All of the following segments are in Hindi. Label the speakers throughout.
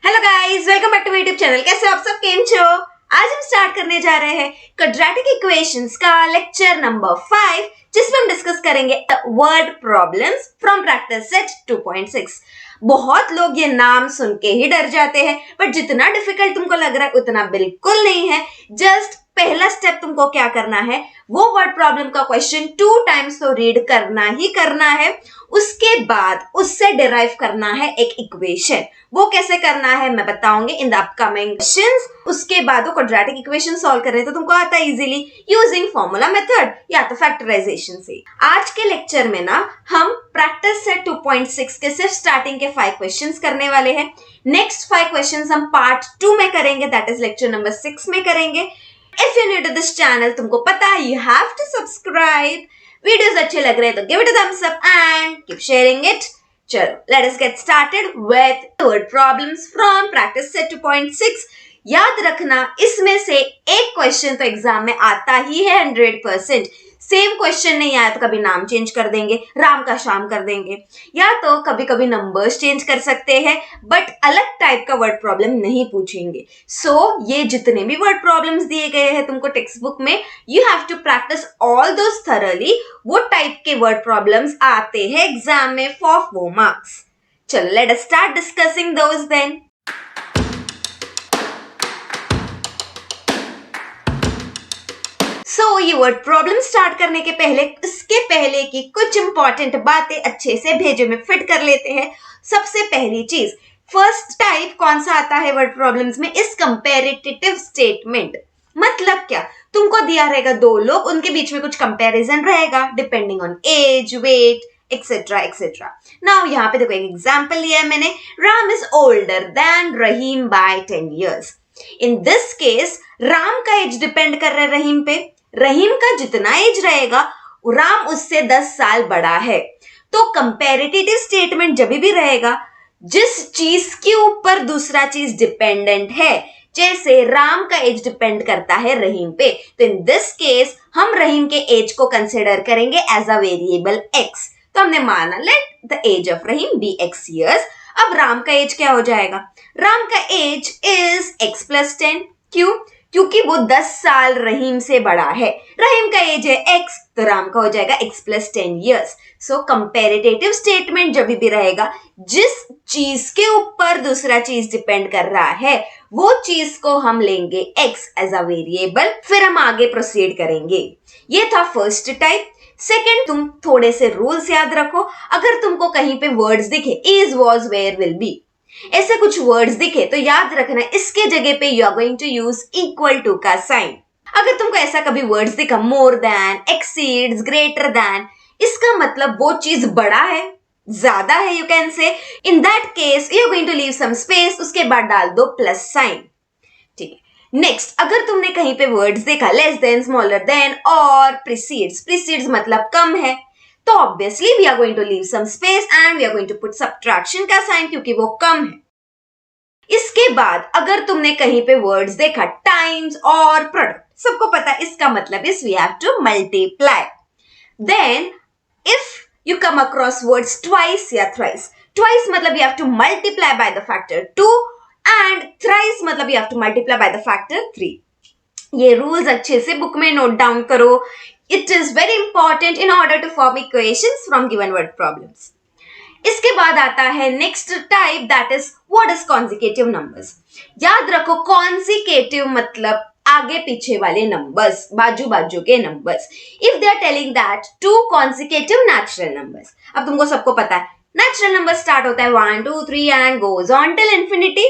Speaker 1: Hello guys, welcome back to my YouTube channel. कैसे हो आप सब, केम छो? आज हम स्टार्ट करने जा रहे हैं क्वाड्रेटिक इक्वेशंस का लेक्चर नंबर 5, जिसमें हम डिस्कस करेंगे word problems from practice set 2.6। बहुत लोग ये नाम सुन के ही डर जाते हैं, बट जितना डिफिकल्ट तुमको लग रहा है उतना बिल्कुल नहीं है। जस्ट पहला स्टेप तुमको क्या करना है, वो वर्ड प्रॉब्लम का क्वेश्चन 2 टाइम्स तो रीड करना ही करना है। उसके बाद उससे डिराइव करना है एक इक्वेशन। वो कैसे करना है मैं बताऊंगी इन द अपकमिंग क्वेश्चंस। उसके बाद वो क्वाड्रेटिक इक्वेशन सॉल्व कर रहे तो तुमको आता है इजीली यूजिंग फॉर्मूला मेथड या तो फैक्टराइजेशन से। आज के लेक्चर में ना हम प्रैक्टिस सेट 2.6 के सिर्फ स्टार्टिंग के 5 क्वेश्चंस करने वाले हैं। नेक्स्ट 5 क्वेश्चंस हम पार्ट 2 में करेंगे, दैट इज लेक्चर नंबर 6 में करेंगे। If you new to this channel, तुमको पता है you have to subscribe. Videos अच्छे लग रहे हैं तो give it a thumbs up and keep sharing it. चलो let us get started with word problems from practice set 2.6। याद रखना, इसमें से एक क्वेश्चन तो एग्जाम में आता ही है 100%। सेम क्वेश्चन नहीं आया तो कभी नाम चेंज कर देंगे, राम का शाम कर देंगे, या तो कभी कभी नंबर्स चेंज कर सकते हैं, बट अलग टाइप का वर्ड प्रॉब्लम नहीं पूछेंगे। ये जितने भी वर्ड प्रॉब्लम्स दिए गए हैं तुमको टेक्स्ट बुक में, you have to practise all those thoroughly. वो टाइप के वर्ड प्रॉब्लम्स आते हैं एग्जाम में फॉर 4 मार्क्स। चलो let us start discussing those then. ये वर्ड प्रॉब्लम स्टार्ट करने के पहले, इसके पहले की कुछ इंपॉर्टेंट बातें अच्छे से भेजे में फिट कर लेते हैं। सबसे पहली चीज, फर्स्ट टाइप कौन सा आता है वर्ड प्रॉब्लम्स में, इस कंपैरेटिव स्टेटमेंट। मतलब क्या, तुमको दिया रहेगा 2 लोग, उनके बीच में कुछ कंपैरिजन रहेगा depending on age, weight, etcetera etcetera. Now यहाँ पे देखो एक एग्जांपल लिया है मैंने, Ram is older than Rahim by 10 years। In this case Ram का एज डिपेंड कर रहा है रहीम पे। रहीम का जितना एज रहेगा राम उससे 10 साल बड़ा है। तो कंपैरेटिव स्टेटमेंट जब भी रहेगा जिस चीज के ऊपर दूसरा चीज डिपेंडेंट है, जैसे राम का एज डिपेंड करता है रहीम पे, तो इन दिस केस हम रहीम के एज को कंसिडर करेंगे एज अ वेरिएबल एक्स। तो हमने माना let the age of Rahim be x years। अब राम का एज क्या हो जाएगा, राम का एज इज x+10। क्यों? क्योंकि वो 10 साल रहीम से बड़ा है। रहीम का एज है x, तो राम का हो जाएगा x+10 years। सो कंपैरेटिव स्टेटमेंट जब भी रहेगा जिस चीज के ऊपर दूसरा चीज डिपेंड कर रहा है, वो चीज को हम लेंगे x एज अ वेरिएबल, फिर हम आगे प्रोसीड करेंगे। ये था फर्स्ट टाइप। सेकेंड, तुम थोड़े से रूल्स याद रखो। अगर तुमको कहीं पे वर्ड्स दिखे is, was, where, will be, ऐसे कुछ वर्ड्स दिखे तो याद रखना इसके जगह पे you are going to use equal to का साइन। अगर तुमको ऐसा कभी वर्ड्स दिखा more than, exceeds, greater than, इसका मतलब वो चीज बड़ा है, ज्यादा है, you can say. In that case you are going to leave some space, उसके बाद डाल दो प्लस साइन। ठीक है। नेक्स्ट, अगर तुमने कहीं पे वर्ड्स देखा लेस देन, स्मॉलर देन और प्रीसीड्स, प्रीसीड्स मतलब कम है, तो obviously we are going to leave some space and we are going to put subtraction का साइन, क्योंकि वो कम है। इसके बाद अगर तुमने कहीं पे वर्ड्स देखा टाइम्स और प्रोडक्ट, सबको पता है इसका मतलब is we have to multiply. Then if you come across words twice या थ्राइस, ट्वाइस मतलब you have to multiply by the factor 2 and thrice मतलब you have to multiply by the factor 3। ये रूल्स अच्छे से बुक में नोट डाउन करो। It is very important in order to form equations from given word problems. इसके बाद आता है next type, that is what is consecutive numbers. याद रखो कॉन्जिकेटिव मतलब आगे पीछे वाले नंबर्स, बाजू बाजू के numbers. If they are telling that 2 consecutive natural numbers, अब तुमको सबको पता है नेचुरल नंबर स्टार्ट होता है 1 2 3 and goes on till infinity.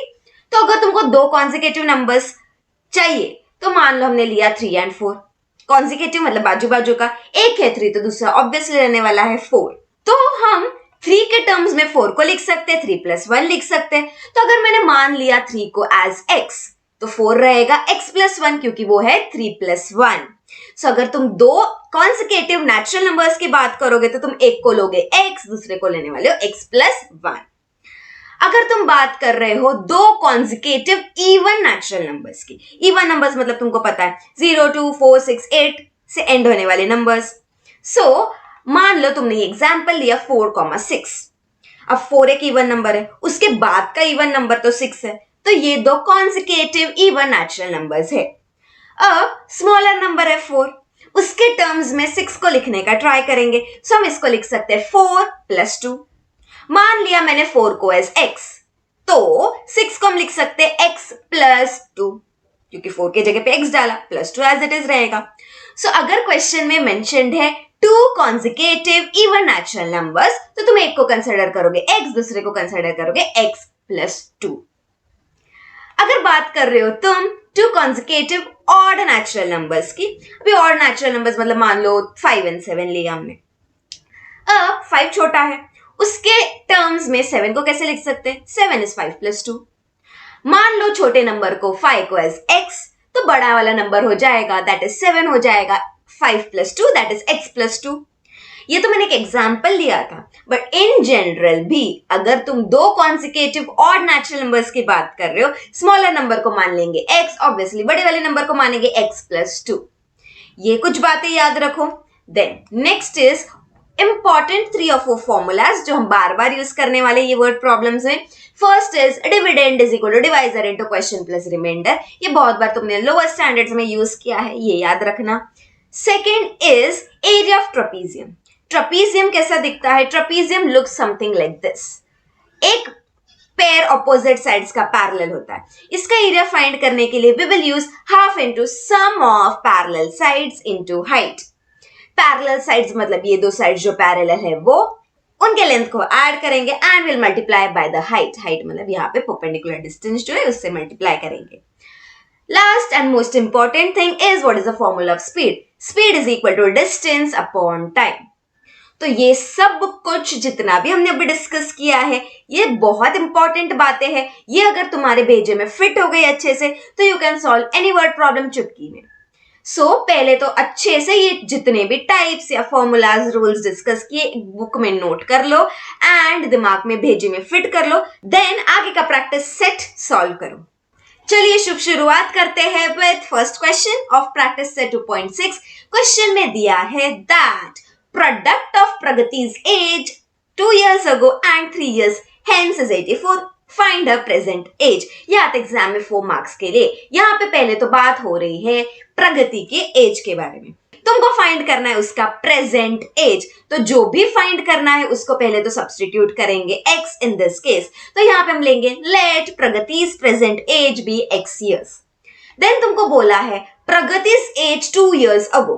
Speaker 1: तो अगर तुमको 2 कॉन्जिकेटिव नंबर्स चाहिए तो मान लो हमने लिया 3 एंड 4। कॉन्जिकेटिव मतलब बाजू बाजू का, एक है 3 तो दूसरा ऑब्वियसली रहने वाला है 4। तो हम 3 के टर्म्स में 4 को लिख सकते हैं, 3+1 लिख सकते हैं। तो अगर मैंने मान लिया 3 को एज x, तो 4 रहेगा x+1, क्योंकि वो है 3+1। सो अगर तुम 2 कॉन्जिकेटिव नेचुरल नंबर्स की बात करोगे तो तुम एक को लोगे x, दूसरे को लेने वाले हो x+1। अगर तुम बात कर रहे हो 2 कॉन्जिकेटिव इवन नेचुरल नंबर्स की, इवन नंबर्स मतलब तुमको पता है 0 2 4 6 8 से एंड होने वाले नंबर्स। मान लो तुमने एग्जाम्पल लिया 4, 6। अब 4 एक इवन नंबर है, उसके बाद का इवन नंबर तो 6 है, तो ये दो कॉन्सिक्यूटिव इवन नेचुरल नंबर्स है। अब स्मॉलर नंबर है 4, उसके टर्म्स में 6 को लिखने का ट्राई करेंगे, सो हम इसको लिख सकते हैं 4 + 2। मान लिया मैंने 4 को एज x, तो 6 को हम लिख सकते हैं x + 2, क्योंकि 4 की जगह पे x डाला, +2 एज इट इज रहेगा। सो अगर क्वेश्चन में मेंशन्ड है 2 कॉन्सिक्यूटिव इवन नेचुरल नंबर्स, तो तुम एक को कंसिडर करोगे x, दूसरे को कंसिडर करोगे x + 2। अगर बात कर रहे हो तुम 2 कॉन्सिक्यूटिव ऑड नेचुरल नंबर्स की, अभी ऑड नेचुरल नंबर्स मतलब मान लो 5 और 7 लिया हमने। अब 5 छोटा है, उसके टर्म्स में 7 को कैसे लिख सकते हैं? 7 = 5 + 2। मान लो छोटे नंबर को 5 को एज x, तो बड़ा वाला नंबर हो जाएगा, दैट इज 7 हो जाएगा, 5 + 2 दैट इज x + 2। ये तो मैंने एक एग्जाम्पल लिया था, बट इन जनरल भी अगर तुम दो कॉन्सिक्यूटिव ऑड नेचुरल नंबर्स की बात कर रहे हो, स्मॉलर नंबर को मान लेंगे x, ऑब्वियसली बड़े वाले नंबर को मानेंगे x + 2। ये कुछ बातें याद रखो। देन नेक्स्ट इज इंपॉर्टेंट 3 और 4 फॉर्मूलाज जो हम बार बार यूज करने वाले ये वर्ड प्रॉब्लम्स में। First is dividend is equal to divisor into question plus remainder, ये बहुत बार तुमने लोअर स्टैंडर्ड्स में यूज किया है, ये याद रखना। Second is area of trapezium. Trapezium कैसा दिखता है? Trapezium looks something like this. एक पेयर ऑपोजिट साइड्स का पैरेलल होता है। इसका एरिया फाइंड करने के लिए we will use half into sum of parallel sides into height. Parallel sides मतलब ये दो साइड्स जो पैरेलल है वो, उनके लेंथ को ऐड करेंगे and will multiply by the height. Height मतलब यहाँ पे परपेंडिकुलर डिस्टेंस जो है उससे मल्टीप्लाई करेंगे। Last and most important thing is what is the formula of speed. Speed is equal to distance upon time. तो ये सब कुछ जितना भी हमने अभी डिस्कस किया है, ये बहुत इंपॉर्टेंट बातें हैं। ये अगर तुम्हारे भेजे में फिट हो गई अच्छे से, तो you can solve any word problem चुटकी में। पहले तो अच्छे से ये जितने भी टाइप्स या फॉर्मूलाज रूल्स डिस्कस किए बुक में नोट कर लो एंड दिमाग में भेजे में फिट कर लो, देन आगे का प्रैक्टिस सेट सॉल्व करो। चलिए शुभ शुरुआत करते हैं with first question of practice set 2.6। Question में दिया है that product of Pragati's age 2 years ago and 3 years hence is 84. Find her present age. यहाँ तक एग्जाम में 4 मार्क्स के लिए। यहाँ पे पहले तो बात हो रही है प्रगति के एज के बारे में। तुमको फाइंड करना है उसका प्रेजेंट एज, तो जो भी फाइंड करना है उसको पहले तो सब्स्टिट्यूट करेंगे x इन दिस केस। तो यहाँ पे हम लेंगे let Pragati's present age be x years। Then तुमको बोला है प्रगति's एज 2 years ago।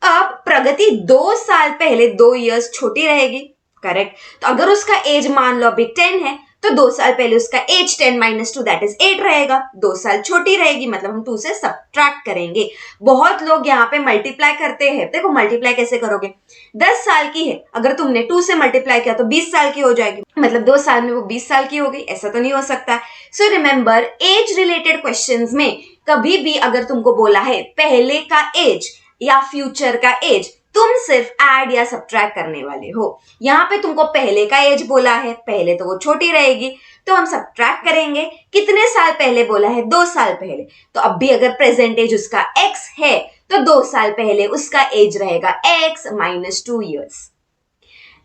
Speaker 1: अब प्रगति 2 साल पहले 2 इयर्स छोटी रहेगी, करेक्ट। तो अगर उसका एज मान लो अभी 10 है, तो 2 साल पहले उसका एज 10 - 2 दैट इज 8 रहेगा। 2 साल छोटी रहेगी, मतलब हम 2 से सब्ट्रैक्ट करेंगे। बहुत लोग यहाँ पे मल्टीप्लाई करते हैं। देखो मल्टीप्लाई कैसे करोगे, 10 साल की है, अगर तुमने 2 से मल्टीप्लाई किया तो 20 साल की हो जाएगी, मतलब 2 साल में वो 20 साल की हो गई। ऐसा तो नहीं हो सकता। So remember, age related questions में कभी भी अगर तुमको बोला है पहले का एज या फ्यूचर का एज, तुम सिर्फ ऐड या सब्ट्रैक्ट करने वाले हो। यहाँ पे तुमको पहले का एज बोला है, पहले तो वो छोटी रहेगी, तो हम सब्ट्रैक्ट करेंगे। कितने साल पहले बोला है? 2 साल पहले। तो अब भी अगर प्रेजेंट एज उसका x है, तो 2 साल पहले उसका एज रहेगा x - 2 years।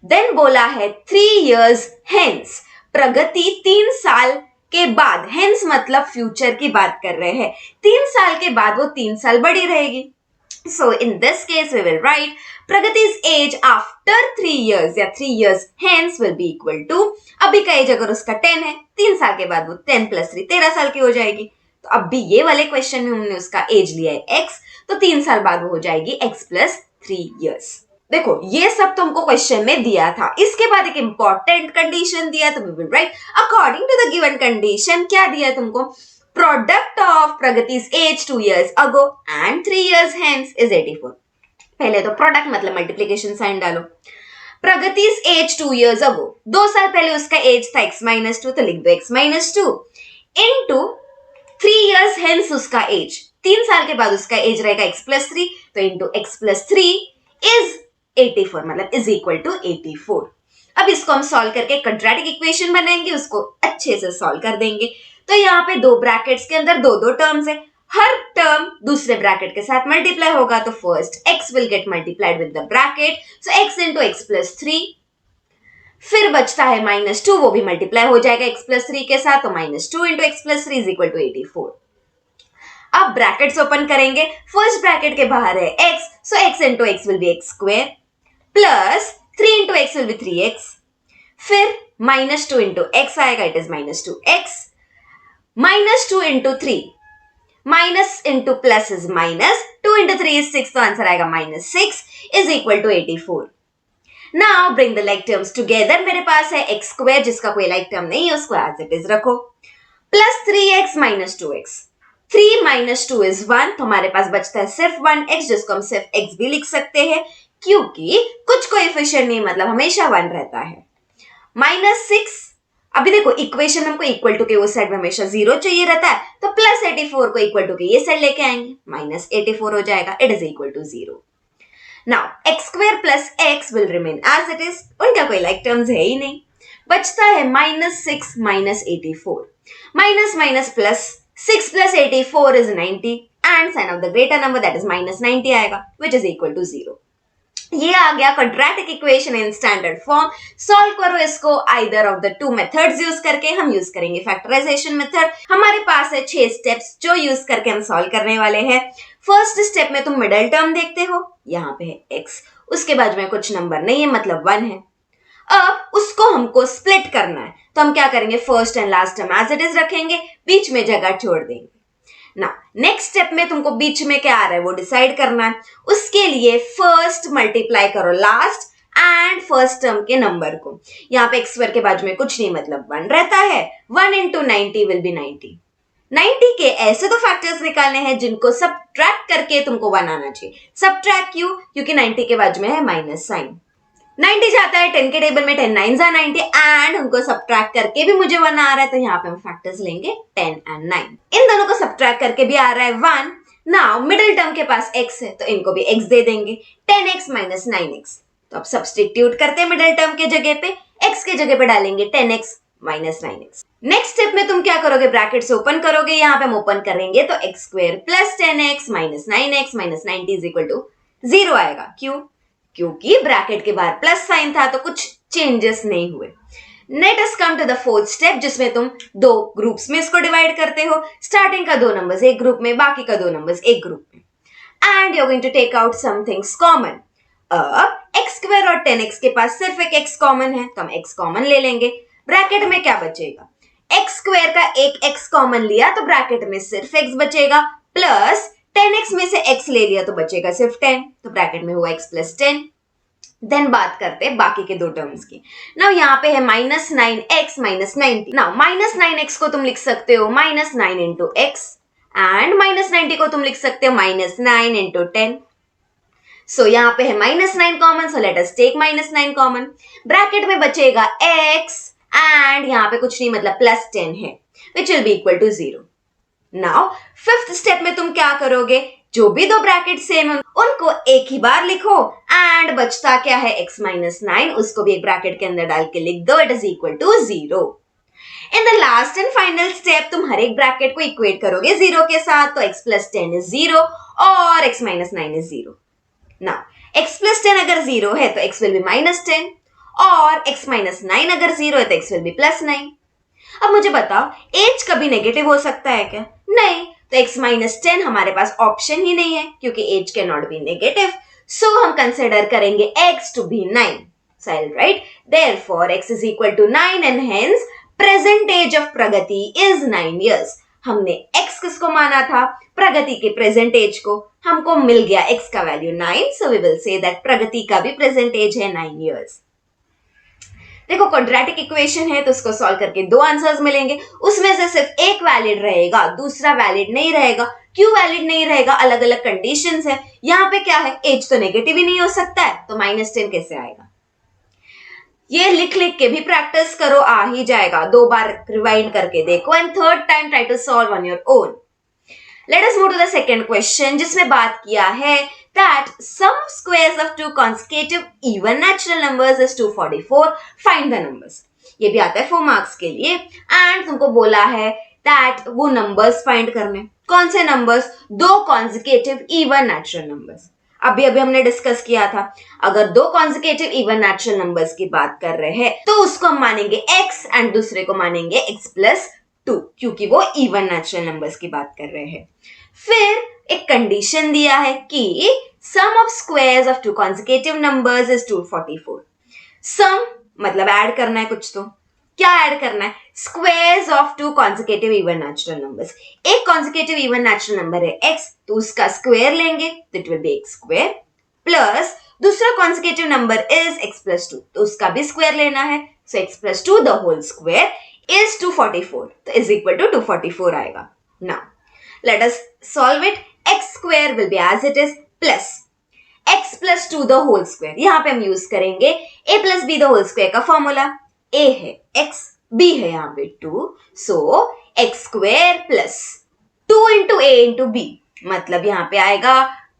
Speaker 1: देन बोला है 3 years hence, प्रगति 3 साल के बाद, हेंस मतलब फ्यूचर की बात कर रहे हैं, 3 साल के बाद वो 3 साल बड़ी रहेगी। So in this case we will write Pragati's age after 3 years या 3 years hence will be equal to, अभी का एज अगर उसका 10 है, 3 साल के बाद वो 10 + 3 13 साल की हो जाएगी। तो अब भी ये वाले क्वेश्चन में हमने उसका एज लिया है x, तो 3 साल बाद वो हो जाएगी x + 3 years। देखो ये सब तुमको क्वेश्चन में दिया था। इसके बाद एक इंपॉर्टेंट कंडीशन दिया, तो we will write according to the given condition। क्या दिया तुमको? Product of Pragati's age 2 years ago and 3 years hence is 84। पहले तो प्रोडक्ट मतलब मल्टीप्लिकेशन साइन डालो। Pragati's age 2 years ago, 2 साल पहले उसका एज था x - 2, तो लिख दो x - 2 into 3 years hence उसका एज, 3 साल के बाद उसका एज रहेगा x + 3, तो into x + 3 is 84, मतलब is equal to 84। अब इसको हम सॉल्व करके क्वाड्रेटिक इक्वेशन बनाएंगे, उसको अच्छे से सॉल्व कर देंगे। तो यहाँ पे 2 ब्रैकेट्स के अंदर 2 टर्म्स है, हर टर्म दूसरे ब्रैकेट के साथ मल्टीप्लाई होगा, तो first x will get multiplied with the bracket, so x into x + 3 फिर बचता है -2, वो भी मल्टीप्लाई हो जाएगा x प्लस 3 के साथ, तो -2 into x plus 3 is equal to 84। अब ब्रैकेट्स ओपन करेंगे, फर्स्ट ब्रैकेट के बाहर है x, so x into x will be x square plus 3 into x will be 3x, फिर -2 इंटू एक्स आएगा, it is -2x, -2 into 3, minus into plus is minus, 2 into 3 is 6, तो आंसर आएगा -6 is equal to 84। Now bring the like terms together, मेरे पास है x स्क्वायर जिसका कोई लाइक टर्म नहीं है, उसको एज इट इज रखो, plus 3x minus 2x, 3 minus 2 is 1, तो हमारे पास बचता है सिर्फ 1x, जिसको हम सिर्फ x भी लिख सकते हैं क्योंकि कुछ कोएफिशिएंट नहीं, मतलब हमेशा 1 रहता है। -6, अभी देखो इक्वेशन हमको इक्वल टू के उस साइड में हमेशा 0 चाहिए रहता है, तो प्लस 84 को इक्वल टू के ये साइड लेके आएंगे, -84 हो जाएगा, it is equal to 0। Now x square plus x will remain as it is, उनका कोई लाइक टर्म्स है ही नहीं, बचता है -6 minus 84, minus minus plus, 6 plus 84 is 90 and sign of the greater number that is -90 आएगा which is equal to 0। ये आ गया quadratic equation in standard form. Solve करो इसको either of the two methods use करके, हम यूज करेंगे फैक्टराइजेशन मेथड। हमारे पास है 6 स्टेप्स जो यूज करके हम सॉल्व करने वाले हैं। फर्स्ट स्टेप में तुम मिडिल टर्म देखते हो, यहाँ पे है x, उसके बाद में कुछ नंबर नहीं है मतलब 1 है। अब उसको हमको स्प्लिट करना है, तो हम क्या करेंगे, first and last term as it is रखेंगे, बीच में जगह छोड़ देंगे ना। नेक्स्ट स्टेप में तुमको बीच में क्या आ रहा है वो डिसाइड करना है। उसके लिए फर्स्ट मल्टीप्लाई करो लास्ट एंड फर्स्ट टर्म के नंबर को। यहाँ पे एक्स स्क्वायर के बाजू में कुछ नहीं मतलब 1 रहता है, 1 इंटू 90 विल बी 90। 90 के ऐसे तो फैक्टर्स निकालने हैं जिनको सबट्रैक्ट करके तुमको 1 आना चाहिए। सबट्रैक्ट क्यों? क्योंकि 90 के बाजू में है माइनस साइन। 90 जाता है 10 के टेबल में, 10 9 are 90 एंड उनको सबट्रैक्ट करके भी मुझे 1 आ रहा है, तो यहाँ पे हम फैक्टर्स लेंगे 10 एंड 9। इन दोनों को सबट्रैक्ट करके भी आ रहा है 1। नाउ मिडिल टर्म के पास x है तो इनको भी x दे देंगे, 10x माइनस 9x। तो अब सब्स्टिट्यूट करते हैं मिडिल टर्म के जगह पे, x के जगह पे डालेंगे 10x minus 9x। Next step में तुम क्या करोगे, ब्रैकेट्स ओपन करोगे, यहाँ पे हम ओपन करेंगे तो x square plus 10x minus 9x minus 90 is equal to 0 आएगा। क्यों? क्योंकि ब्रैकेट के बाहर प्लस साइन था तो कुछ चेंजेस नहीं हुए। Let us come to the fourth step, जिसमें तुम 2 ग्रुप्स में इसको डिवाइड करते हो। स्टार्टिंग का 2 नंबर्स एक ग्रुप में, बाकी का 2 नंबर्स एक ग्रुप में, and you are going to take out some things common. अब x स्क्वायर और 10x के पास सिर्फ एक x कॉमन है तो हम x कॉमन ले लेंगे। ब्रैकेट में क्या बचेगा, x स्क्वायर का एक x कॉमन लिया तो ब्रैकेट में सिर्फ x बचेगा, प्लस 10x में से x ले लिया तो बचेगा सिर्फ 10, तो ब्रैकेट में हुआ x प्लस 10। देन बात करते हैं बाकी के 2 टर्म्स की। नाउ यहाँ पे है minus 9x minus 90। Now minus 9x को तुम लिख सकते हो minus 9 into x and minus 90 को तुम लिख सकते हो माइनस 9 इंटू 10। सो यहाँ पे है minus 9 common, so let us take minus 9 common. Bracket में बचेगा x एंड यहाँ पे कुछ नहीं मतलब प्लस 10 है which will be equal to 0। Now fifth step में तुम क्या करोगे, जो भी 2 ब्रैकेट सेम है उनको एक ही बार लिखो एंड बचता क्या है x माइनस 9, उसको भी एक ब्रैकेट के अंदर डाल के लिख दो, it is equal to 0। In the last and final step तुम हर एक ब्रैकेट को इक्वेट करोगे 0 के साथ, तो x प्लस 10 इज 0 और x minus 9 is 0। Now x plus 10 अगर 0 है तो x विल बी माइनस 10 और x माइनस 9 अगर 0 है तो x विल बी प्लस 9। अब मुझे बताओ एज कभी नेगेटिव हो सकता है क्या? नहीं, तो x माइनस 10 हमारे पास ऑप्शन ही नहीं है क्योंकि age can not be negative, so हम कंसिडर करेंगे x to be 9। So I'll write therefore x is equal to 9 and hence present age of Pragati is 9 years। हमने x किसको माना था, प्रगति के प्रेजेंट एज को, हमको मिल गया x का value 9, so we will say that प्रगति का भी प्रेजेंट एज है 9 years। देखो क्वाड्रेटिक इक्वेशन है तो उसको सॉल्व करके 2 आंसर्स मिलेंगे, उसमें से सिर्फ एक वैलिड रहेगा, दूसरा वैलिड नहीं रहेगा। क्यों वैलिड नहीं रहेगा? अलग अलग कंडीशंस है। यहाँ पे क्या है, एज तो नेगेटिव ही नहीं हो सकता है, तो माइनस 10 कैसे आएगा? ये लिख लिख के भी प्रैक्टिस करो, आ ही जाएगा। 2 बार रिवाइंड करके देखो and third time try to solve on your own. Let us move to the second question, जिसमें बात किया है that sum of squares of 2 consecutive even natural numbers is 244, find the numbers। ये भी आता है 4 मार्क्स के लिए एंड तुमको बोला है that वो नंबर्स फाइंड करने। कौन से numbers? 2 consecutive even natural numbers। अभी अभी हमने डिस्कस किया था, अगर दो कॉन्जिक्यूटिव इवन नेचुरल नंबर्स की बात कर रहे हैं तो उसको हम मानेंगे x एंड दूसरे को मानेंगे x+2, क्योंकि वो इवन नेचुरल नंबर्स की बात कर रहे हैं। फिर एक कंडीशन दिया है कि sum of squares of two consecutive numbers is 244। Sum मतलब ऐड करना है कुछ, तो क्या ऐड करना है? Squares of two consecutive even natural numbers. एक कॉन्जिक्यूटिव इवन नेचुरल नंबर है x, तो उसका स्क्वायर लेंगे तो it will be x square, plus दूसरा कॉन्जिक्यूटिव नंबर इज x+2, तो उसका भी स्क्वायर लेना है, so x+2 the whole square is 244, तो इज इक्वल टू 244 आएगा। Now let us solve it. x square will be as it is plus x+2 the whole square, यहां पे हम यूज करेंगे a plus b the whole square का फॉर्मूला। a है x, b है यहाँ पे 2, so x square plus 2 into a into b, मतलब यहाँ पे आएगा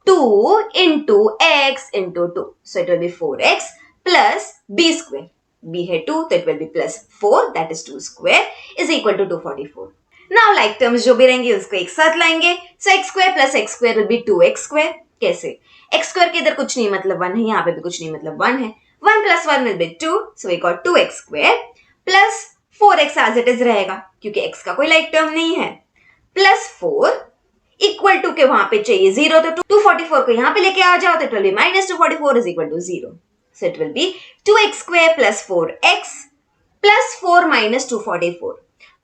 Speaker 1: 2 into x into 2, so it will be 4x plus b square, b है 2 तो it will be plus 4, that is 2 square is equal to 244। Now like terms जो भी रहेंगे उसको एक साथ लाएंगे, सो x square plus x square will be 2x square. कैसे? x स्क्वायर के इधर कुछ नहीं मतलब 1 है, यहाँ पे भी कुछ नहीं मतलब 1 है, 1 plus 1 will be 2, so we got 2x square plus 4x as it is रहेगा क्योंकि x का कोई लाइक टर्म नहीं है, प्लस 4 इक्वल टू के वहां पे चाहिए 0, तो 244 को यहाँ पे लेके आ जाओ तो it will be minus 244 is equal to 0, so it will be 2x square plus 4x plus 4 minus 244,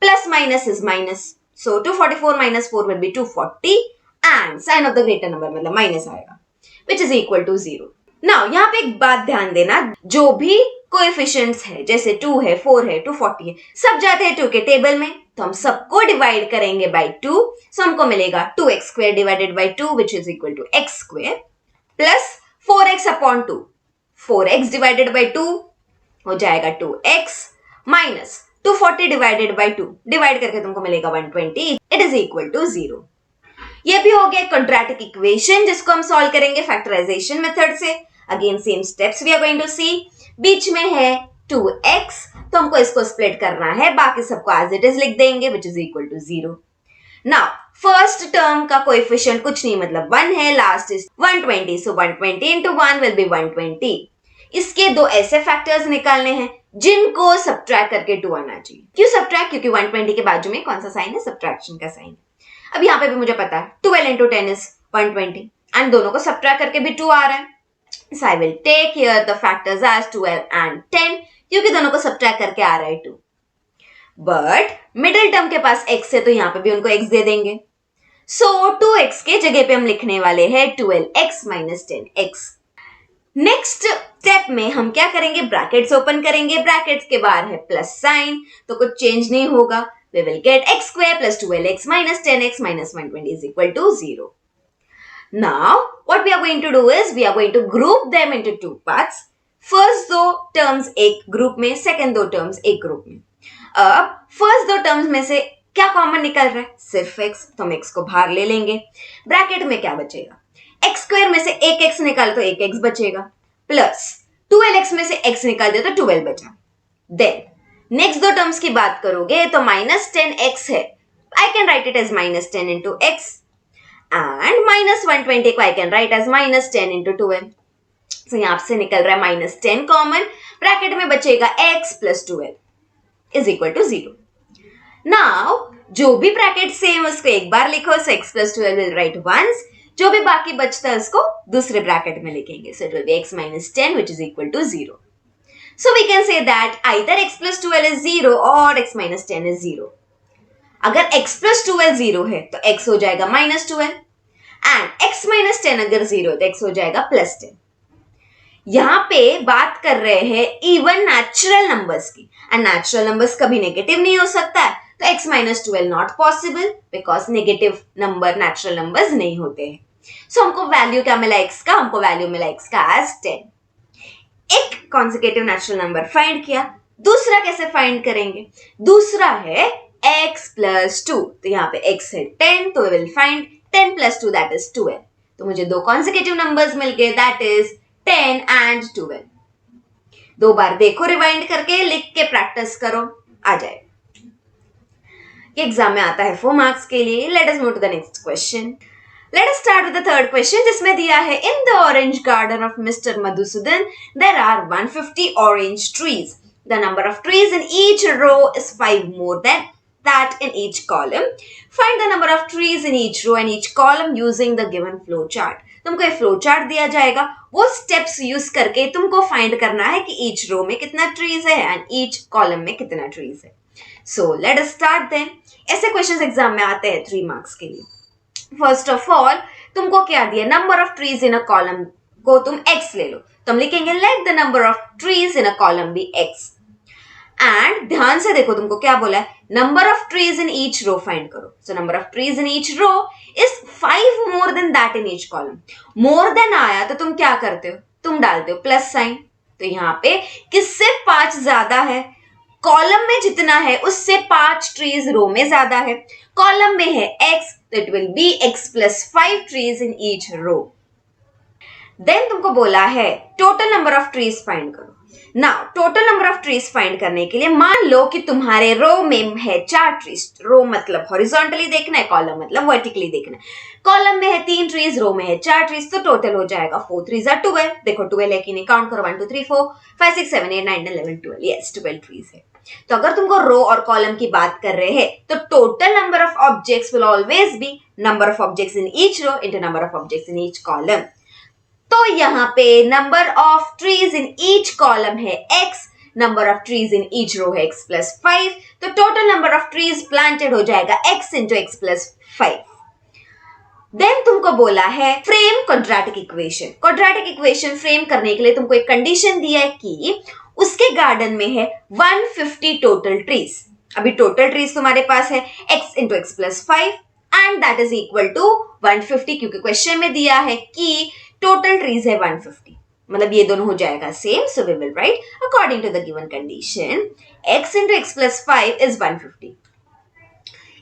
Speaker 1: plus minus is minus, so 244 minus 4 will be 240 and sign of the greater number मतलब माइनस आएगा, which is equal to 0. Now यहाँ पे एक बात ध्यान देना, जो भी कोएफिशिएंट्स है जैसे 2 है, 4 है, 240 है, सब जाते हैं 2 के टेबल में, तो हम सबको डिवाइड करेंगे बाय 2, सो हमको मिलेगा 2x square divided by 2 which is equal to x square plus 4x upon 2, 4x divided by 2 हो जाएगा 2x minus 240 divided by 2, divide करके तुमको मिलेगा 120, इट इज इक्वल टू 0। ये भी हो गया क्वाड्रेटिक इक्वेशन जिसको हम सॉल्व करेंगे फैक्टराइजेशन मेथड से। Again same steps we are going to see. बीच में है 2x, तो हमको इसको स्प्लिट करना है, बाकी सबको एज इट इज लिख देंगे which is equal to 0। Now first term का कोएफिशिएंट कुछ नहीं मतलब 1 है, last is 120, so 120 into 1 will be 120। इसके दो ऐसे फैक्टर्स निकालने हैं जिनको सब्ट्रैक्ट करके 2 आना चाहिए। क्यों सब्ट्रैक्ट? क्योंकि 120 के बाजू में कौन सा साइन है? सब्ट्रैक्शन का साइन। अब यहाँ पे भी मुझे पता है 12 इंटू 10 इज 120 एंड दोनों को सब्ट्रैक्ट करके भी 2 आ रहा है, so I will take here the factors as 12 and 10 क्योंकि दोनों को सब्ट्रैक्ट करके आ रहा है 2, बट मिडिल टर्म के पास x है तो यहाँ पे भी उनको x दे देंगे, so 2x के जगह पे हम लिखने वाले हैं 12x minus 10x। Next step में हम क्या करेंगे? ब्रैकेट्स ओपन करेंगे, ब्रैकेट्स के बाहर है प्लस साइन तो कुछ चेंज नहीं होगा, we will get x square plus 12x minus 10x minus 120 is equal to 0. Now, what we are going to do is, we are going to group them into two parts. First दो terms एक group में, second दो terms एक group में। अब first दो terms में से क्या कॉमन निकल रहा है? सिर्फ x, तो हम x को बाहर ले लेंगे। ब्रैकेट में क्या बचेगा? x स्क्वायर में से एक x निकाल तो एक x बचेगा, प्लस 12x में से x निकाल दे तो 12 बचा। Then नेक्स्ट दो टर्म्स की बात करोगे तो माइनस 10x है, I can write it as minus 10 into x, and minus 120 को I can write as minus 10 into 12, so यहां से निकल रहा है माइनस 10 कॉमन, ब्रैकेट में बचेगा x plus 12 is equal to 0। Now जो भी ब्रैकेट सेम उसको एक बार लिखो, so x plus 12 will write once, जो भी बाकी बचता है उसको दूसरे ब्रैकेट में लिखेंगे, so it will be x minus 10 which is equal to 0। So we can say that either x plus 12 is 0 or x minus 10 is 0. अगर x plus 12 0 है तो x हो जाएगा minus 12 and x minus 10 अगर 0 है तो x हो जाएगा plus 10। यहाँ पे बात कर रहे हैं इवन नेचुरल नंबर्स की, एंड नेचुरल नंबर्स कभी नेगेटिव नहीं हो सकता है, तो x minus 12 not possible because negative number natural numbers नहीं होते हैं। सो हमको वैल्यू क्या मिला x का? हमको वैल्यू मिला x का एज 10। एक कॉन्जिक्यूटिव नेचुरल नंबर फाइंड किया, दूसरा कैसे फाइंड करेंगे? दूसरा है x प्लस 2, तो यहाँ पे x है 10, तो we will find 10 plus 2 that is 12, तो मुझे दो कॉन्जिक्यूटिव नंबर्स मिल गए दैट इज 10 एंड 12। दो बार देखो, रिवाइंड करके लिख के प्रैक्टिस करो, आ जाए। एग्जाम में आता है 4 मार्क्स के लिए। Let us move to the next question. Let us start with the third question जिसमें दिया है in the orange garden of Mr. Madhusudan there are 150 orange trees. The number of trees in each row is 5 more than that in each column. Find the number of trees in each row and each column using the given flow chart. तुमको एक फ्लो चार्ट दिया जाएगा, वो स्टेप्स यूज करके तुमको फाइंड करना है कि ईच रो में कितना ट्रीज है एंड ईच कॉलम में कितना ट्रीज है. So let us start then. ऐसे क्वेश्चंस एग्जाम में आते हैं 3 मार्क्स के लिए. फर्स्ट ऑफ ऑल तुमको क्या दिया, number of trees in a column को तुम x ले लो, तो हम लिखेंगे let the number of trees in a column be x. And ध्यान से देखो तुमको क्या बोला है, number of trees in each row find करो. So number of trees in each row is 5 more than that in each column. More than आया तो तुम क्या करते हो, तुम डालते हो प्लस साइन. तो यहाँ पे किससे 5 ज्यादा है, कॉलम में जितना है उससे 5 ट्रीज रो में ज्यादा है. कॉलम में है x, तो it will be x plus 5 trees in each row. Then तुमको बोला है total number of trees find करो. Now total number of trees find करने के लिए मान लो कि तुम्हारे रो में है 4 ट्रीज. रो मतलब हॉरिजॉन्टली देखना है, कॉलम मतलब वर्टिकली देखना है. कॉलम में है 3 ट्रीज, रो में है 4 ट्रीज, तो टोटल हो जाएगा 4 3 12. देखो 12 है कि नहीं, काउंट करो 1 2 3 4 5 6 7 8 9 10 11 12. यस 12 ट्रीज है. तो अगर तुमको रो और कॉलम की बात कर रहे हैं तो total number of objects will always be number of objects in each row into number of objects in each column. तो यहाँ पे number of trees in each column है x, number of trees in each row है x प्लस 5. तो total number of trees planted हो जाएगा x into x plus 5. Then तुमको बोला है frame quadratic equation. Quadratic equation frame करने के लिए तुमको एक कंडीशन दिया है कि उसके गार्डन में है 150 टोटल ट्रीज. अभी टोटल ट्रीज तुम्हारे पास है x into x plus 5 and that is equal to 150, क्योंकि क्वेश्चन में दिया है कि टोटल ट्रीज है 150, मतलब ये दोनों हो जाएगा same. So we will write according to the given condition x into x plus 5 is 150.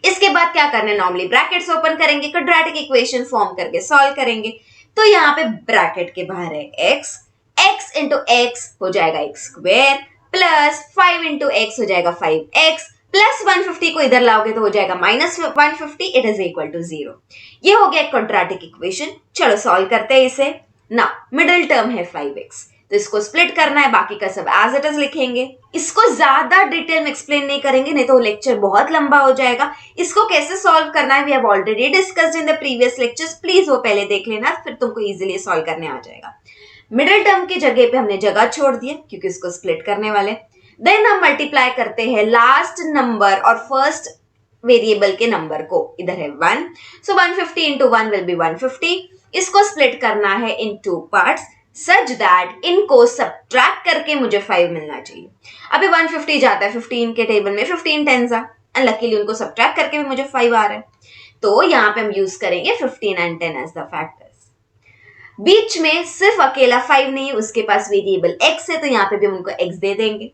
Speaker 1: इसके बाद क्या करना है, नॉर्मली ब्रैकेट्स ओपन करेंगे, क्वाड्रेटिक इक्वेशन फॉर्म करके सॉल्व करेंगे. तो यहाँ पे ब्रैकेट के बाहर है x इंटू x हो जाएगा x square plus 5 into x हो जाएगा 5x प्लस 150 को इधर लाओगे तो हो जाएगा minus 150. It is equal to 0. ये हो गया क्वाड्रेटिक इक्वेशन. चलो सॉल्व करते हैं इसे. ना मिडिल टर्म है 5x, तो इसको स्प्लिट करना है, बाकी का सब एज इट इज लिखेंगे. इसको ज्यादा डिटेल में एक्सप्लेन नहीं करेंगे, नहीं तो लेक्चर बहुत लंबा हो जाएगा. इसको कैसे सॉल्व करना है we have already discussed in the previous lectures, please वो पहले देख लेना, फिर तुमको इजीली सॉल्व करने आ जाएगा. मिडिल टर्म की जगह पे हमने जगह छोड़ दिया क्योंकि इसको स्प्लिट करने वाले. देन हम मल्टीप्लाई करते हैं लास्ट नंबर और फर्स्ट वेरिएबल के नंबर को. इधर है 1, सो 150 इंटू 1 विल बी 150. इसको स्प्लिट करना है इन 2 पार्ट्स सच दैट इनको सब्ट्रैक्ट करके मुझे 5 मिलना चाहिए. अभी 150 जाता है 15 के टेबल में, 15 टेंस एंड लकीली उनको सब्ट्रैक्ट करके भी मुझे 5 आ रहा है. तो यहाँ पे हम यूज करेंगे 15 एंड 10 एज द फैक्टर्स. बीच में सिर्फ अकेला 5 नहीं, उसके पास वेरिएबल x है, तो यहाँ पे भी हम उनको x दे देंगे.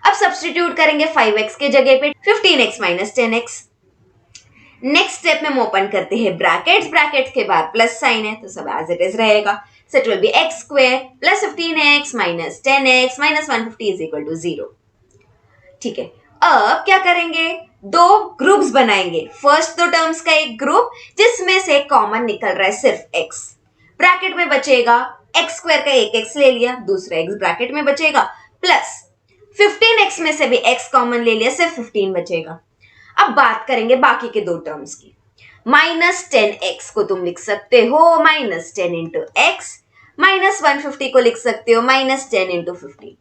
Speaker 1: अब सब्स्टिट्यूट करेंगे 5x के जगह पे 15x minus 10x. Next step में हम ओपन करते हैं ब्रैकेट्स के बाद प्लस साइन है, तो सब एज इट इज रहेगा. So it will be x square plus 15x minus 10x minus 150 is equal to 0. ठीक है, अब क्या करेंगे, 2 ग्रुप्स बनाएंगे. फर्स्ट 2 टर्म्स का एक ग्रुप जिसमें से कॉमन निकल रहा है सिर्फ x. ब्रैकेट में बचेगा x स्क्वायर का एक x ले लिया, दूसरा x ब्रैकेट में बचेगा प्लस 15x में से भी x कॉमन ले लिया, सिर्फ 15 बचेगा. अब बात करेंगे बाकी के 2 टर्म्स की. माइनस 10x को तुम लिख सकते हो माइनस 10 इंटू x, माइनस 150 को लिख सकते हो माइनस 10 इंटू 50.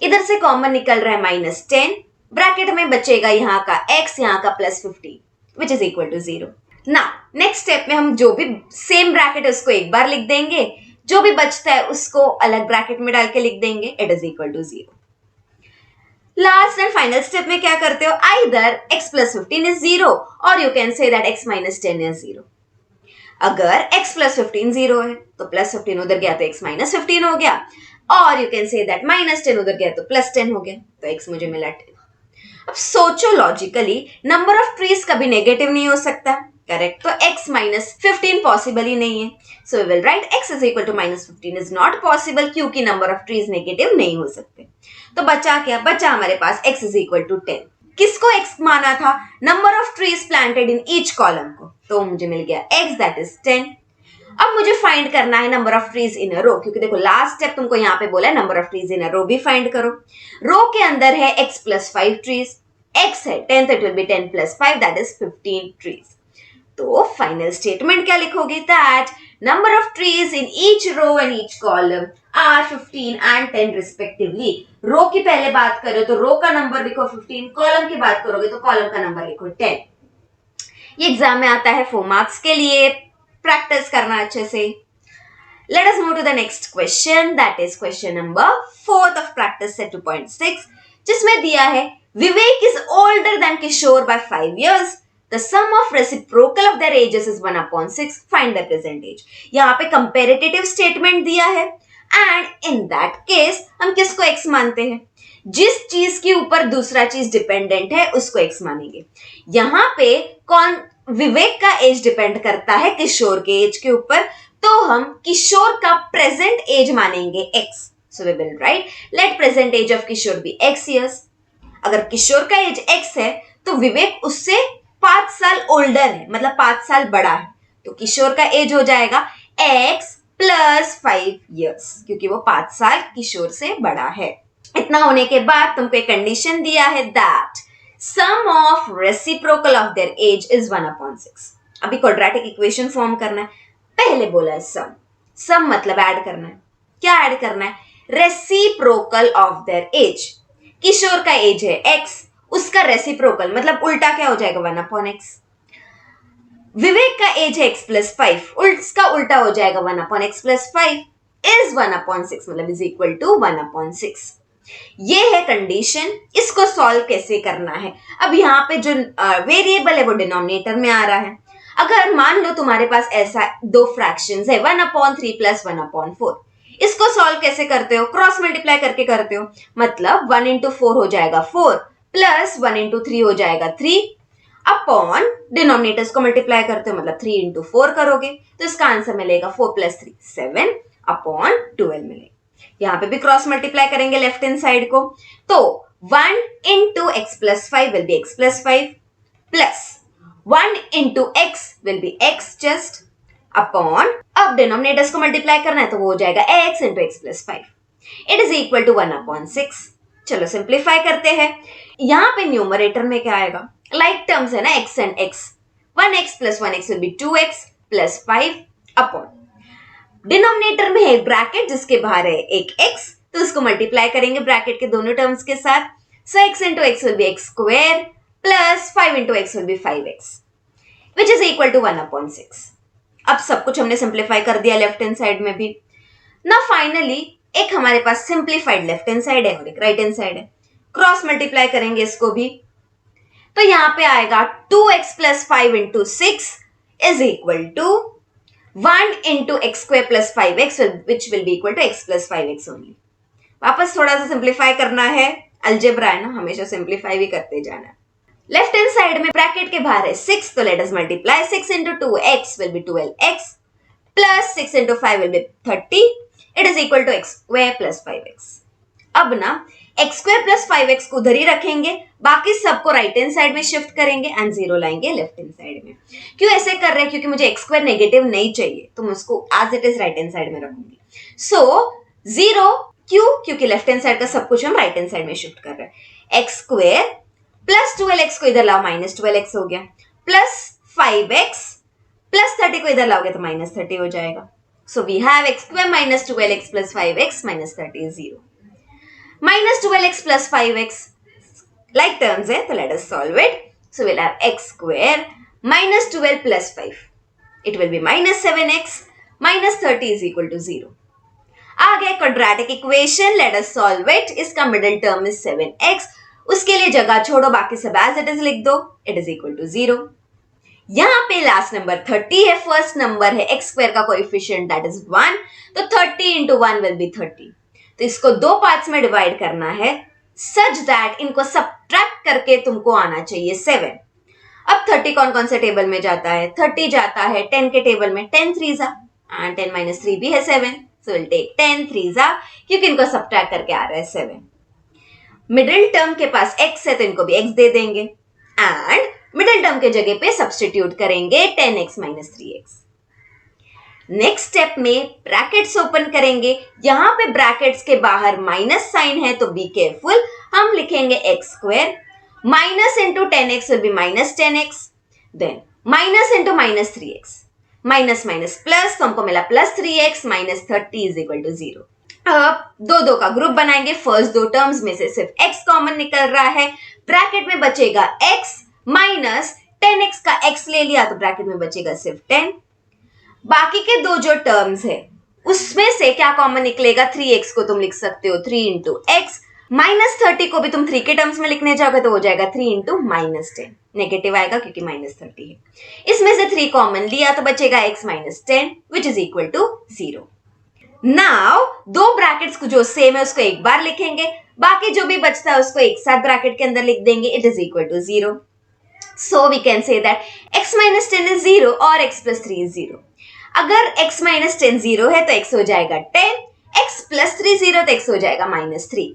Speaker 1: इधर से कॉमन निकल रहा है माइनस 10, ब्रैकेट में बचेगा यहाँ का x, यहाँ का plus 50 which is equal to 0. ना नेक्स्ट स्टेप में हम जो भी सेम ब्रैकेट है उसको एक बार लिख देंगे, जो भी बचता है उसको अलग ब्रैकेट में डाल के लिख देंगे. It is equal to 0. Last and final step में क्या करते हो, आइदर x प्लस 15 इज 0 और you can say that x minus 10 is 0. अगर x प्लस 15 0 है तो प्लस 15 उधर गया तो x माइनस 15 हो गया, और you can say that minus 10 उधर गया तो प्लस 10 हो गया, तो x मुझे मिला 10. अब सोचो लॉजिकली, नंबर ऑफ ट्रीज कभी नेगेटिव नहीं हो सकता, करेक्ट. तो x माइनस 15 पॉसिबल ही नहीं है. So we will write x is equal to minus 15 is not possible, क्योंकि नंबर ऑफ ट्रीज नेगेटिव नहीं हो सकते. तो बचा क्या, बचा हमारे पास x इज इक्वल टू 10. किसको x माना था, number of trees planted in each column को, तो मुझे मिल गया x दैट इज 10. अब मुझे फाइंड करना है नंबर ऑफ ट्रीज इन अ रो, क्योंकि देखो लास्ट स्टेप तुमको यहाँ पे बोला है नंबर ऑफ ट्रीज इन अ रो भी फाइंड करो। रो के अंदर है x प्लस 5 ट्रीज, x है 10 तो it will be 10 plus 5 that is 15 trees. तो फाइनल स्टेटमेंट क्या लिखोगे, that number of trees in each row and each column are 15 and 10 respectively. Row की पहले बात करो तो रो का नंबर लिखो 15, कॉलम की बात करोगे तो कॉलम का नंबर लिखो 10। ये एग्जाम में आता है 4 मार्क्स के लिए, प्रैक्टिस करना अच्छे से। Let us move to the next question, that is question number 4th of practice set 2.6, जिसमें दिया है विवेक is older than Kishore by 5 years. The sum of reciprocal of their ages is 1/6. Find the present age. यहाँ पे comparative statement दिया है and in that case हम किसको x मानते हैं, जिस चीज के ऊपर दूसरा चीज डिपेंडेंट है उसको x मानेंगे। यहाँ पे कौन, विवेक का एज डिपेंड करता है किशोर के एज के ऊपर, तो हम किशोर का प्रेजेंट एज मानेंगे x. So we will write let present age of Kishore be x years. अगर किशोर का एज x है तो विवेक उससे 5 साल ओल्डर है, मतलब 5 साल बड़ा है, तो किशोर का एज हो जाएगा x प्लस 5 years, क्योंकि वो 5 साल किशोर से बड़ा है। इतना होने के बाद तुमको एक कंडीशन दिया है that sum of reciprocal of their age is 1/6। अभी क्वाड्रेटिक इक्वेशन फॉर्म करना है। पहले बोला है सम मतलब ऐड करना है। क्या ऐड करना है, रेसिप्रोकल ऑफ देयर एज। किशोर का एज है x, उसका रेसिप्रोकल मतलब उल्टा क्या हो जाएगा 1/x। विवेक का एज है x प्लस 5, उसका उल्टा हो जाएगा 1/x प्लस 5 इज 1/6 मतलब इज इक्वल टू 1/6। ये है कंडीशन। इसको सॉल्व कैसे करना है, अब यहाँ पे जो वेरिएबल है वो डिनोमिनेटर में आ रहा है। अगर मान लो तुम्हारे पास ऐसा दो फ्रैक्शंस है 1/3 प्लस 1/4, इसको सॉल्व कैसे करते हो, क्रॉस मल्टीप्लाई करके करते हो, मतलब 1 into 4 हो जाएगा 4 प्लस 1 into 3 हो जाएगा 3 अपॉन डिनोमिनेटर्स को मल्टीप्लाई करते हो मतलब 3 into 4 करोगे तो इसका आंसर मिलेगा 4 प्लस 3 7 अपॉन 12 मिलेगा। यहाँ पे भी क्रॉस मल्टीप्लाई करेंगे लेफ्ट हैंड साइड को, तो 1 into x plus 5 will be x plus 5 plus 1 into x will be x just upon, अब डिनोमिनेटर्स को मल्टीप्लाई करना है तो वो हो जाएगा x into x plus 5 it is equal to 1/6। चलो सिंप्लीफाई करते हैं। यहाँ पे न्यूमरेटर में क्या आएगा, लाइक टर्म्स है ना x and x, 1x plus 1x will be 2x plus 5 upon, denominator में है ब्रैकेट जिसके बाहर है एक x, तो उसको मल्टीप्लाई करेंगे ब्रैकेट के दोनों टर्म्स के साथ, so x into x will be x square plus 5 into x will be 5x which is equal to 1/6। अब सब कुछ हमने सिंप्लीफाई कर दिया लेफ्ट हैंड साइड में भी। ना फाइनली एक हमारे पास सिंप्लीफाइड लेफ्ट हैंड साइड है और एक राइट हैंड साइड है, क्रॉस मल्टीप्लाई करेंगे इसको भी, तो यहाँ पे आएगा 2x plus 5 into 6 is equal to 1 into x square plus 5x which will be equal to x plus 5x only। वापस थोड़ा सा सिंप्लीफाई करना है, अलजेब्रा है ना, हमेशा सिंप्लीफाई भी करते जाना है। लेफ्ट हैंड साइड में ब्रैकेट के बाहर है 6, तो let us multiply 6 into 2x will be 12x plus 6 into 5 will be 30 it is equal to x square plus 5x। अब ना x square plus 5x को उधर ही रखेंगे, बाकी सबको राइट हैंड साइड में शिफ्ट करेंगे एंड 0 लाएंगे लेफ्ट हैंड साइड में। क्यों ऐसे कर रहे हैं, क्योंकि मुझे x square नेगेटिव नहीं चाहिए तो मैं उसको as it is right hand side में रखूंगी। सो 0 क्यों, क्योंकि लेफ्ट हैंड साइड का सब कुछ हम राइट हैंड साइड में शिफ्ट कर रहे हैं। x square प्लस 12x को इधर लाओ माइनस 12x हो गया, प्लस 5x प्लस 30 को इधर लाओगे तो माइनस 30 हो जाएगा। So we have x square minus 12x plus 5x minus 30 is 0। Minus 12x plus 5x like terms है तो let us solve it. So will have x square minus 12 plus 5 it will be minus 7x minus 30 is equal to 0। आ गया quadratic equation, let us solve it. इसका मिडिल टर्म इज 7x, उसके लिए जगह छोड़ो, बाकी सब एज इट इज लिख दो, इट इज इक्वल टू 0। यहाँ पे लास्ट नंबर 30 है, फर्स्ट नंबर है x स्क्वायर का कोएफिशिएंट दैट इज 1, तो 30 into 1 will be 30। तो इसको दो पार्ट्स में डिवाइड करना है सच दैट इनको सब्ट्रैक्ट करके तुमको आना चाहिए 7। अब 30 कौन कौन से टेबल में जाता है, 30 जाता है 10 के टेबल में, 10 3 एंड 10 minus 3 भी है 7, सो विल टेक 10 3 क्योंकि इनको सब्ट्रैक्ट करके आ रहा है 7। मिडिल टर्म के पास x है तो इनको भी x दे देंगे एंड मिडिल टर्म के जगह पे सब्स्टिट्यूट करेंगे 10x minus 3x। Next step में ब्रैकेट्स ओपन करेंगे, यहां पे ब्रैकेट्स के बाहर माइनस साइन है तो बी केयरफुल, हम लिखेंगे x square, minus into 10x will be minus 10x, then minus into minus 3x, minus minus plus, तो हमको मिला plus 3x minus 30 is equal to 0। अब दो दो का ग्रुप बनाएंगे, फर्स्ट दो टर्म्स में से सिर्फ x कॉमन निकल रहा है, ब्रैकेट में बचेगा x माइनस 10x का x ले लिया तो ब्रैकेट में बचेगा सिर्फ 10। बाकी के दो जो टर्म्स है उसमें से क्या कॉमन निकलेगा, 3x को तुम लिख सकते हो 3 इंटू एक्स, माइनस 30 को भी तुम 3 के टर्म्स में लिखने जाओगे तो हो जाएगा 3 इंटू माइनस 10, नेगेटिव आएगा क्योंकि माइनस 30 है। इसमें से 3 कॉमन लिया तो बचेगा x minus 10 which is equal to 0। Now दो ब्रैकेट्स को जो सेम है उसको एक बार लिखेंगे, बाकी जो भी बचता है उसको एक साथ ब्रैकेट के अंदर लिख देंगे, it is equal to 0। So we can say that x minus 10 is 0 और x प्लस 3 इज 0। अगर x माइनस 10 0 है तो x हो जाएगा 10, x प्लस 3 0 तो x हो जाएगा माइनस 3।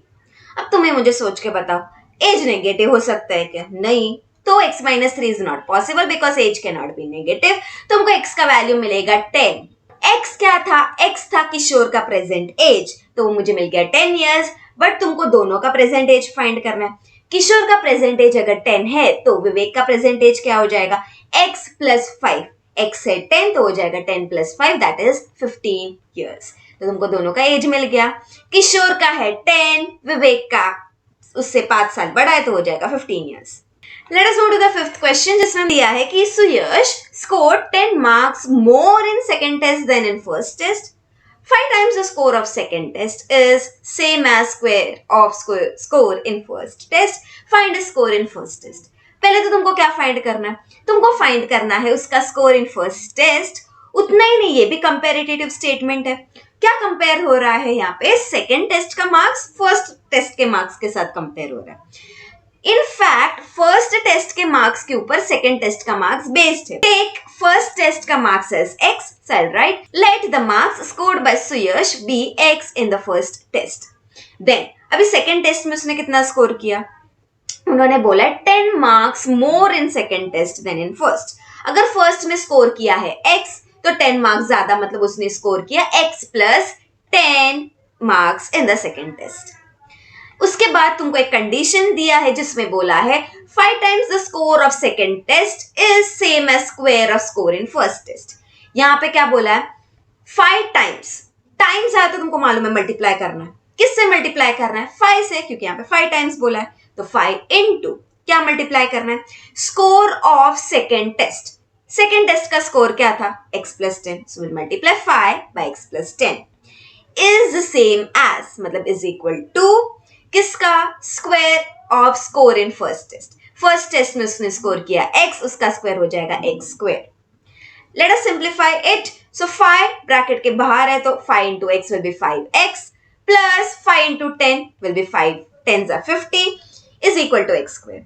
Speaker 1: अब तुम्हें मुझे सोच के बताओ, एज नेगेटिव हो सकता है क्या? नहीं, तो x minus 3 is not possible because age can not be negative. तुमको x का वैल्यू मिलेगा 10। x क्या था? x था किशोर का प्रेजेंट एज, तो मुझे मिल गया 10 ईयर्स। बट तुमको दोनों का प्रेजेंट एज फाइंड करना है। किशोर का प्रेजेंट एज अगर 10 है तो विवेक का प्रेजेंट एज क्या हो जाएगा? x प्लस 5, x है 10 तो हो जाएगा 10 प्लस 5 दैट इज 15 ईयर्स। तो तुमको दोनों का एज मिल गया। किशोर का है 10, विवेक का उससे 5 साल बड़ा है तो हो जाएगा 15 years. Let us move to the fifth question जिसमें दिया है कि Suyash scored 10 marks more in second test than in first test. 5 times the score of second test is same as square of score in first test. Find a score in first test. पहले तो तुमको क्या फाइंड करना है? तुमको फाइंड करना है उसका स्कोर इन फर्स्ट टेस्ट। उतना ही नहीं, ये भी कंपेरेटिव स्टेटमेंट है। क्या कंपेयर हो रहा है यहाँ पे? सेकेंड टेस्ट का मार्क्स फर्स्ट टेस्ट के मार्क्स के साथ कंपेयर हो रहा है। इन फैक्ट फर्स्ट टेस्ट के मार्क्स के ऊपर सेकेंड टेस्ट का मार्क्स बेस्ड है। टेक फर्स्ट टेस्ट का मार्क्स एज x, सेल write, let the marks scored by Suyash be x in the first test. Then अभी सेकेंड टेस्ट में उसने कितना स्कोर किया? उन्होंने बोला 10 marks more in second test than in first. अगर फर्स्ट में स्कोर किया है x तो 10 मार्क्स ज्यादा, मतलब उसने स्कोर किया x plus 10 marks in the second test. उसके बाद तुमको एक कंडीशन दिया है जिसमें बोला है 5 times the score of second test is same as square of score in first test। यहाँ पे क्या बोला है? 5 times, टाइम्स आया तो तुमको मालूम है मल्टीप्लाई करना है। किससे मल्टीप्लाई करना है? 5 से, क्योंकि यहाँ पे 5 टाइम्स बोला है तो 5 इंटू क्या मल्टीप्लाई करना है? Score of second test. Second test का स्कोर क्या था? x plus 10, so will multiply 5 by x plus 10 is same as, मतलब इज इक्वल टू किसका? Square of score in first test. First test में उसने स्कोर किया x, उसका स्क्वायर हो जाएगा x square. Let us simplify it. So 5 bracket के बाहर है तो 5 into x will be 5x plus 5 into 10 will be 5 10s are 50 is equal to x square.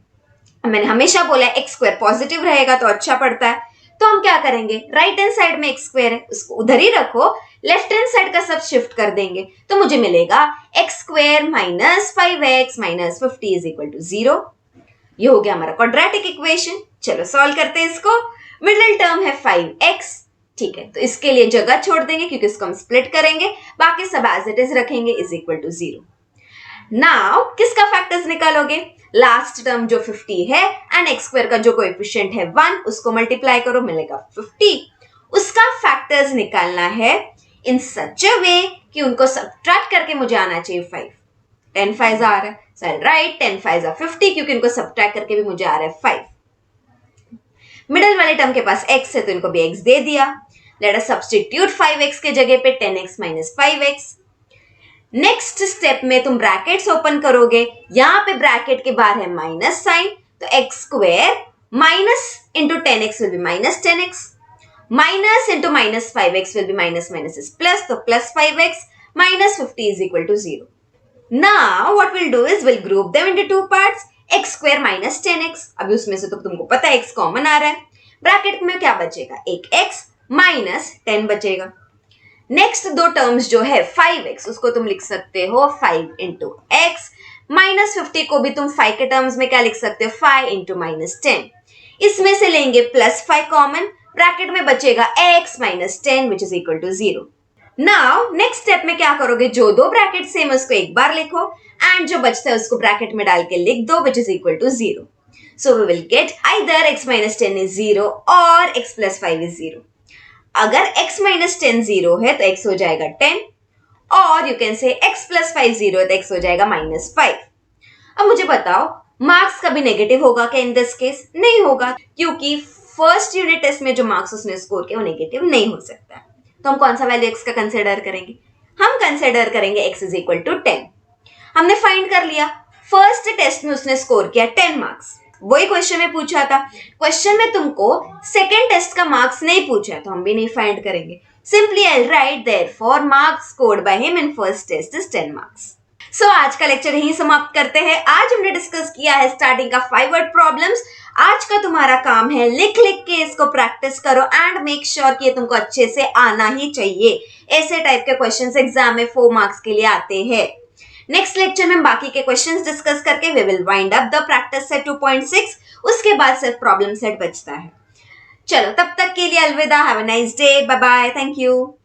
Speaker 1: मैंने हमेशा बोला है x स्क्वायर पॉजिटिव रहेगा तो अच्छा पड़ता है, तो हम क्या करेंगे? राइट हैंड साइड में x स्क्वायर है उसको उधर ही रखो, लेफ्ट हैंड साइड का सब शिफ्ट कर देंगे तो मुझे मिलेगा x square minus 5x minus 50 is equal to 0। ये हो गया हमारा क्वाड्रेटिक इक्वेशन। चलो सॉल्व करते हैं इसको। मिडिल टर्म है 5x, ठीक है, तो इसके लिए जगह छोड़ देंगे क्योंकि इसको हम स्प्लिट करेंगे, बाकी सब एज इट इज रखेंगे इज इक्वल टू 0। नाउ किसका फैक्टर्स निकालोगे? लास्ट टर्म जो 50 है एंड x स्क्वायर का जो कोएफिशिएंट है 1, उसको मल्टीप्लाई करो, मिलेगा 50। उसका फैक्टर्स निकालना है इन सच अ वे कि उनको सब्ट्रैक्ट करके मुझे आना चाहिए 5। 10 5 आ रहा है, सो आई राइट 10 5 are 50 क्योंकि इनको सब्ट्रैक्ट करके भी मुझे आ रहा है 5। मिडिल वाले टर्म के पास x है तो इनको भी x दे दिया। लेट अस सब्स्टिट्यूट 5x के जगह पे 10x minus 5x। Next step में तुम ब्रैकेट्स ओपन करोगे, यहां पे ब्रैकेट के बाहर है माइनस साइन तो x square minus into 10x will be minus 10x, minus into minus 5x will be minus minus is plus, तो plus 5x minus 50 is equal to 0। Now what will do is will group them into two parts, x square minus 10x। अभी उसमें से तो तुमको पता है x कॉमन आ रहा है, ब्रैकेट में क्या बचेगा? एक x माइनस 10 बचेगा। नेक्स्ट दो टर्म्स जो है 5x उसको तुम लिख सकते हो 5 इंटू एक्स, माइनस 50 को भी तुम 5 के टर्म्स में क्या लिख सकते हो? 5 इंटू माइनस 10। इसमें से लेंगे प्लस 5 कॉमन ब्रैकेट में बचेगा x minus 10 which is equal to 0। Now next step में क्या करोगे, जो दो ब्रैकेट सेम उसको एक बार लिखो एंड जो बचता है उसको ब्रैकेट में डाल के लिख दो which is equal to 0। So we will get either x minus 10 is 0 और x प्लस 5 इज 0। अगर x माइनस 10 0 है तो x हो जाएगा 10 और यू कैन से x प्लस 5 0 है तो x हो जाएगा माइनस 5। अब मुझे बताओ मार्क्स कभी नेगेटिव होगा क्या इन दिस केस? नहीं होगा, क्योंकि फर्स्ट यूनिट टेस्ट में जो मार्क्स उसने स्कोर किया वो नेगेटिव नहीं हो सकता है। तो हम कौन सा वैल्यू x का कंसिडर करेंगे? हम कंसिडर करेंगे x इज इक्वल टू 10। हमने फाइंड कर लिया फर्स्ट टेस्ट में उसने स्कोर किया 10 मार्क्स, वही क्वेश्चन में पूछा था। क्वेश्चन में तुमको सेकेंड टेस्ट का मार्क्स नहीं पूछा है तो हम भी नहीं फाइंड करेंगे। Simply I write therefore marks scored by him in first test is 10 marks. So आज का लेक्चर यही समाप्त करते हैं। आज हमने डिस्कस किया है स्टार्टिंग का 5 वर्ड प्रॉब्लम्स। आज का तुम्हारा काम है लिख लिख के इसको प्रैक्टिस करो एंड मेक श्योर कि ये तुमको अच्छे से आना ही चाहिए। ऐसे टाइप के क्वेश्चंस एग्जाम में 4 मार्क्स के लिए आते हैं। नेक्स्ट लेक्चर में बाकी के क्वेश्चंस डिस्कस करके we will wind up the practice set 2.6। उसके बाद सिर्फ प्रॉब्लम सेट बचता है। चलो तब तक के लिए अलविदा, have a nice day, bye bye, thank you.